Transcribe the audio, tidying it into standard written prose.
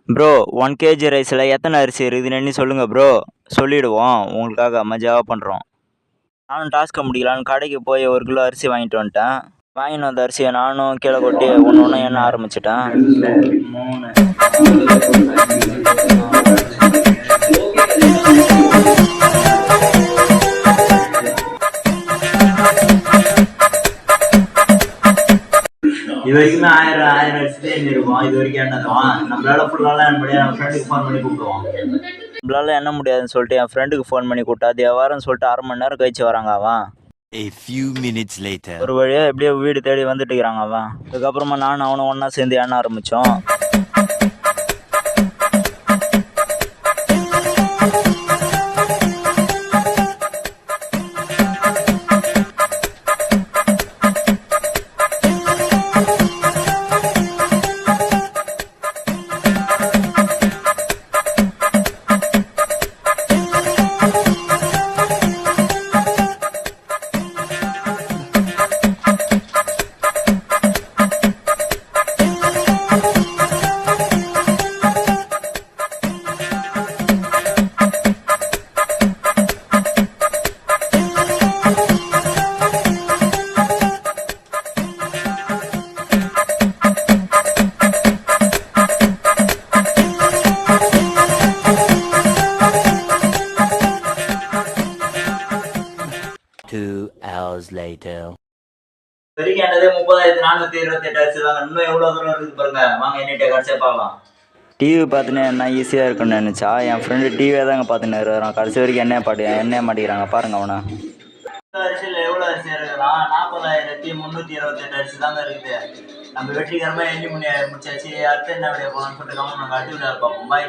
Bro 1 KG ரைஸில் எத்தனை அரிசி இருக்குதுன்னு எண்ணி சொல்லுங்கள் ப்ரோ. சொல்லிவிடுவோம், உங்களுக்காக மஜாவாக பண்ணுறோம். நானும் டாஸ்க்கை முடிக்கலான்னு கடைக்கு போய் 1 கிலோ அரிசி வாங்கிட்டு வந்துட்டேன். வாங்கின்னு வந்த அரிசியை நானும் கீழே கொட்டி ஒன்று ஒன்று எண்ண ஆரம்பிச்சிட்டேன். 3 இது வரைக்குமே 1000 அரிசி தான் இருக்கும். இது வரைக்கும் எண்ணதும் நம்மளால ஃபுல்லாலாம் எண்ண முடியாது. என் ஃப்ரெண்டுக்கு ஃபோன் பண்ணி கூப்பிடுவோம். நம்மளால எண்ண முடியாதுன்னு சொல்லிட்டு என் ஃப்ரெண்டுக்கு ஃபோன் பண்ணி கூப்பிட்டா அது எவ்வாறுன்னு சொல்லிட்டு 1/2 மணி நேரம் கழிச்சு வராங்க அவன். A few minutes later. ஒரு வழியா எப்படியோ வீடு தேடி வந்துட்டு இருக்கிறாங்க அவன். அதுக்கப்புறமா நானும் அவனும் ஒன்றா சேர்ந்து எண்ண ஆரம்பித்தோம். Later. வரைக்கும் என்னதே 30,428 அரிசி தாங்க. இன்னும் எவ்வளோ தூரம் இருக்குது பாருங்க. வாங்க என்னட்டே கடைசியாக பார்க்கலாம். டிவி பார்த்துன்னு என்ன ஈஸியாக இருக்குன்னு நினச்சா என் ஃப்ரெண்டு டிவியாக தாங்க பார்த்துன்னு இருக்கிறான். கடைசி வரைக்கும் எண்ணெய் மாட்டேங்கிறாங்க பாருங்க அவனை. அரிசியில் எவ்வளோ அரிசி இருக்குதுன்னா 40,328 அரிசி தாங்க இருக்குது. நம்ம வெற்றிகரமாக எண்ணி முடிச்சாச்சு. அடுத்து என்ன விட போகலான்னு சொல்லிட்டு நாங்கள் அடுத்த விட பார்ப்போம். பாய்.